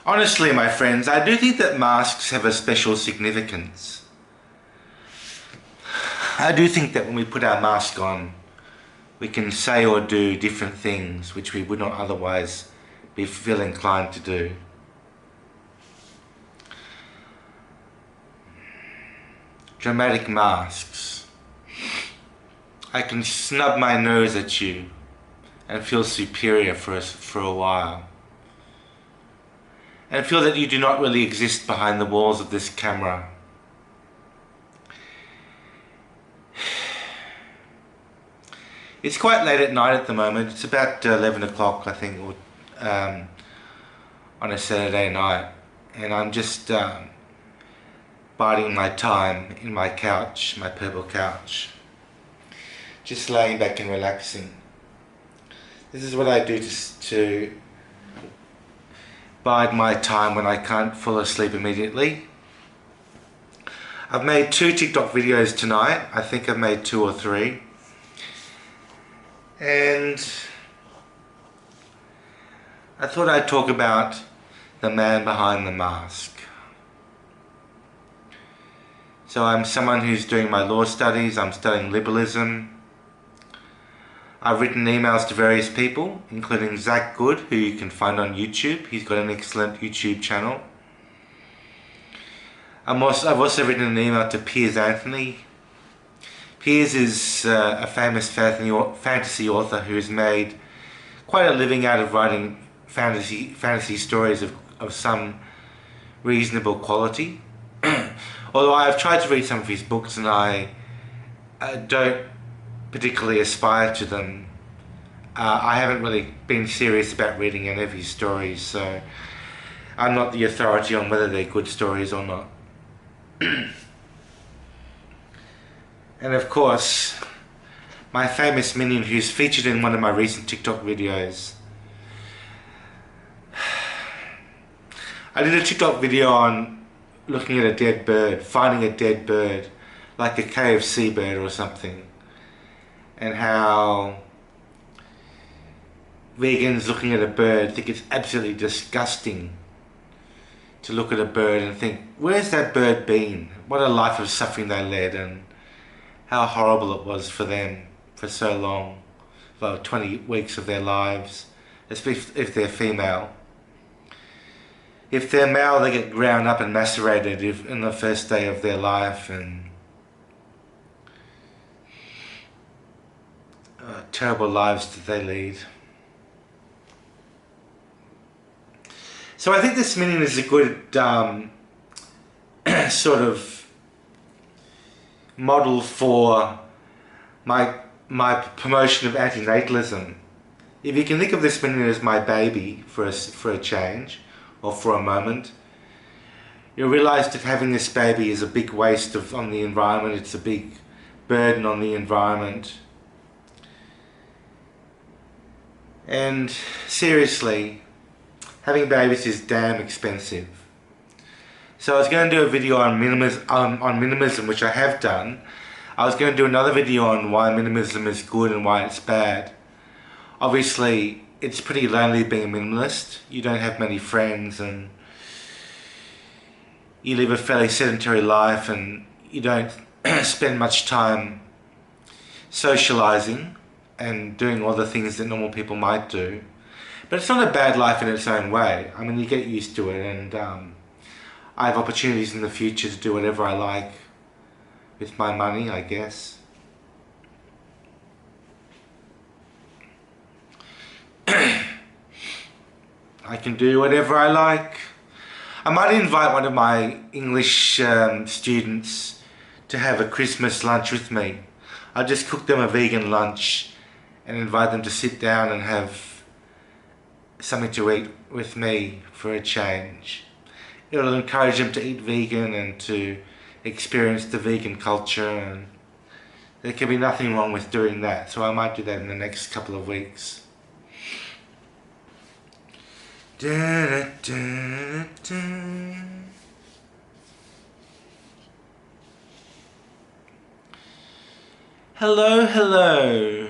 Honestly, my friends, I do think that masks have a special significance. I do think that when we put our mask on, we can say or do different things which we would not otherwise feel inclined to do. Dramatic masks. I can snub my nose at you and feel superior for a while. And feel that you do not really exist behind the walls of this camera. It's quite late at night at the moment. It's about 11 o'clock, I think, or, on a Saturday night. And I'm just biding my time in my couch, my purple couch. Just laying back and relaxing. This is what I do to bide my time when I can't fall asleep immediately. I've made 2 TikTok videos tonight. I think I've made 2 or 3. And I thought I'd talk about the man behind the mask. So I'm someone who's doing my law studies. I'm studying liberalism. I've written emails to various people, including Zach Good, who you can find on YouTube. He's got an excellent YouTube channel. I've also written an email to Piers Anthony. Piers is a famous fantasy author who's made quite a living out of writing fantasy stories of some reasonable quality. Although I've tried to read some of his books and I don't particularly aspire to them. I haven't really been serious about reading any of his stories, so I'm not the authority on whether they're good stories or not. And of course, my famous minion who's featured in one of my recent TikTok videos. I did a TikTok video on looking at a dead bird, finding a dead bird, like a KFC bird or something. And how vegans looking at a bird think it's absolutely disgusting to look at a bird and think, where's that bird been? What a life of suffering they led, and how horrible it was for them for so long, for 20 weeks of their lives, especially if they're female. If they're male, they get ground up and macerated in the first day of their life, and terrible lives that they lead. So I think this minion is a good sort of model for my promotion of antinatalism. If you can think of this minion as my baby for a change, or for a moment, you'll realise that having this baby is a big waste on the environment. It's a big burden on the environment. And seriously, having babies is damn expensive. So I was going to do a video on minimalism, which I have done. I was going to do another video on why minimalism is good and why it's bad. Obviously, it's pretty lonely being a minimalist. You don't have many friends and you live a fairly sedentary life and you don't spend much time socializing and doing all the things that normal people might do. But it's not a bad life in its own way. I mean, you get used to it, and I have opportunities in the future to do whatever I like with my money, I guess. I can do whatever I like. I might invite one of my English students to have a Christmas lunch with me. I'll just cook them a vegan lunch and invite them to sit down and have something to eat with me for a change. It'll encourage them to eat vegan and to experience the vegan culture, and there can be nothing wrong with doing that. So I might do that in the next couple of weeks. Da, da, da. Hello, hello.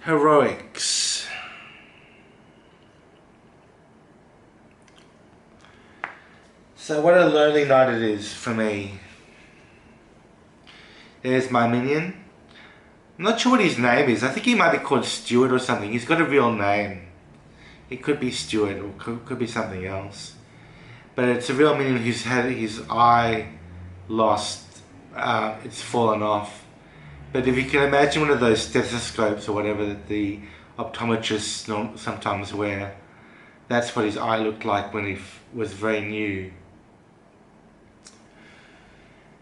Heroics. So what a lonely night it is for me. There's my minion. I'm not sure what his name is. I think he might be called Stuart or something. He's got a real name. It could be Stuart or could be something else. But it's a real minion who's had his eye lost. It's fallen off. But if you can imagine one of those stethoscopes or whatever that the optometrists sometimes wear, that's what his eye looked like when he was very new.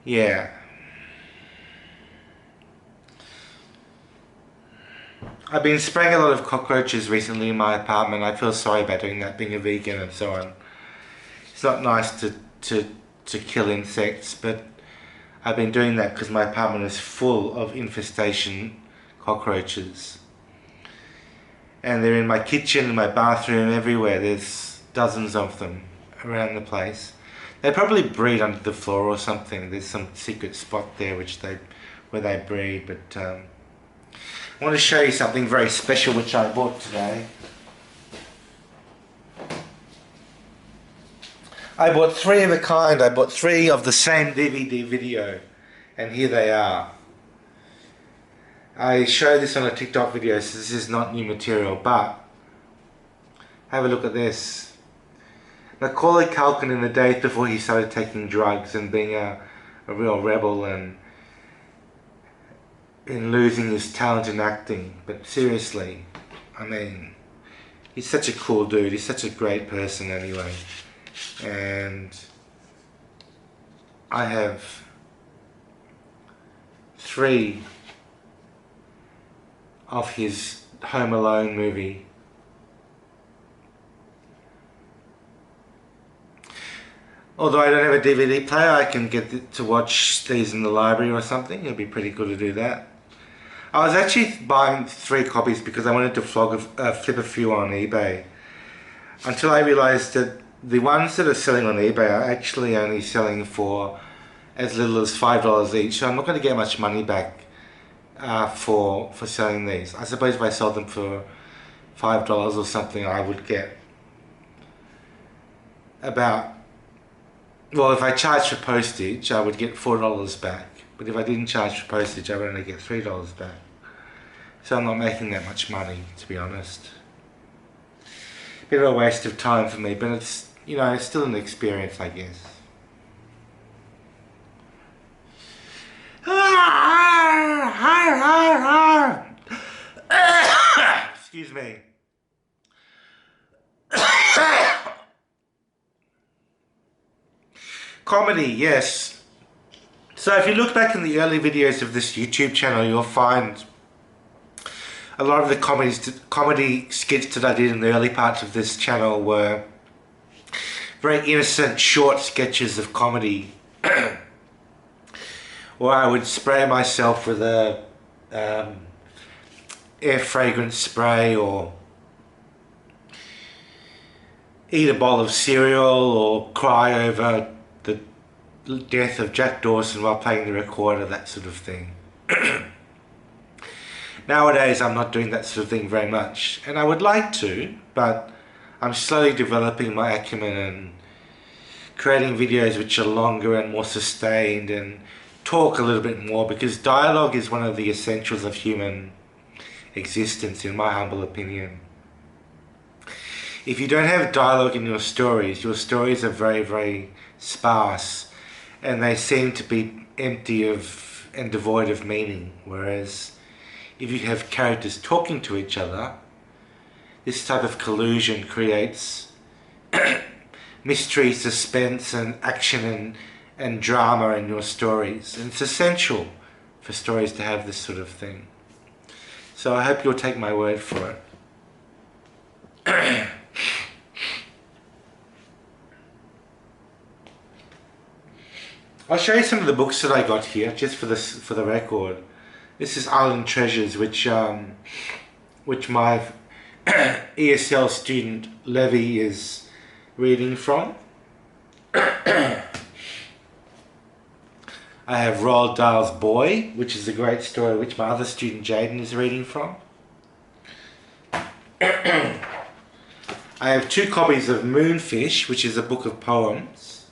Yeah. I've been spraying a lot of cockroaches recently in my apartment. I feel sorry about doing that, being a vegan and so on. It's not nice to kill insects, but I've been doing that because my apartment is full of infestation cockroaches. And they're in my kitchen, in my bathroom, everywhere. There's dozens of them around the place. They probably breed under the floor or something. There's some secret spot there where they breed, but I want to show you something very special which I bought today. I bought 3 of a kind. I bought 3 of the same DVD video, and here they are. I showed this on a TikTok video, so this is not new material, but have a look at this. Macaulay Culkin in the days before he started taking drugs and being a real rebel and losing his talent in acting. But seriously, I mean, he's such a cool dude. He's such a great person anyway. And I have 3 of his Home Alone movie. Although I don't have a DVD player, I can get to watch these in the library or something. It'd be pretty good to do that. I was actually buying 3 copies because I wanted to flip a few on eBay. Until I realised that the ones that are selling on eBay are actually only selling for as little as $5 each. So I'm not going to get much money back for selling these. I suppose if I sold them for $5 or something, I would get about... Well, if I charged for postage, I would get $4 back. But if I didn't charge for postage, I would only get $3 back. So I'm not making that much money, to be honest. Bit of a waste of time for me, but it's, you know, it's still an experience, I guess. Excuse me. Comedy, yes. So if you look back in the early videos of this YouTube channel, you'll find a lot of the comedy skits that I did in the early parts of this channel were very innocent, short sketches of comedy. Or I would spray myself with a air fragrance spray, or eat a bowl of cereal, or cry over the death of Jack Dawson while playing the recorder, that sort of thing. Nowadays I'm not doing that sort of thing very much, and I would like to, but I'm slowly developing my acumen and creating videos which are longer and more sustained and talk a little bit more, because dialogue is one of the essentials of human existence, in my humble opinion. If you don't have dialogue in your stories are very, very sparse, and they seem to be empty of and devoid of meaning. Whereas if you have characters talking to each other, this type of collusion creates mystery, suspense and action and drama in your stories, and it's essential for stories to have this sort of thing. So I hope you'll take my word for it. I'll show you some of the books that I got here, just for the record. This is Island Treasures, which my ESL student Levy is reading from. I have Roald Dahl's Boy, which is a great story which my other student Jaden is reading from. I have 2 copies of Moonfish, which is a book of poems,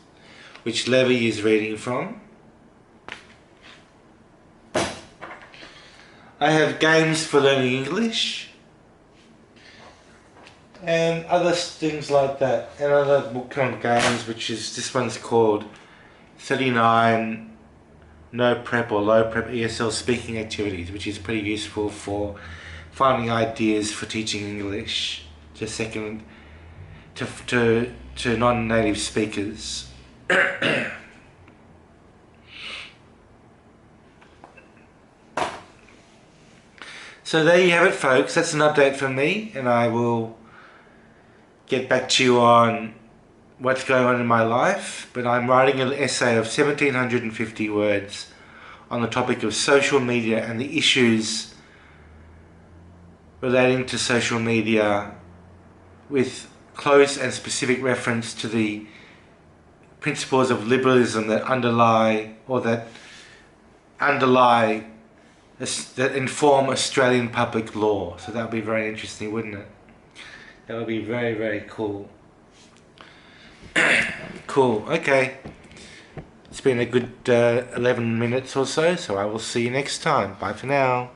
which Levy is reading from. I have games for learning English, and other things like that. Another book on games, which is, this one's called 39 No Prep or Low Prep ESL Speaking Activities, which is pretty useful for finding ideas for teaching English to non-native speakers. So there you have it, folks. That's an update from me, and I will get back to you on what's going on in my life. But I'm writing an essay of 1,750 words on the topic of social media and the issues relating to social media, with close and specific reference to the principles of liberalism that that inform Australian public law. So that would be very interesting, wouldn't it? That would be very, very cool. Cool, okay. It's been a good 11 minutes or so, so I will see you next time. Bye for now.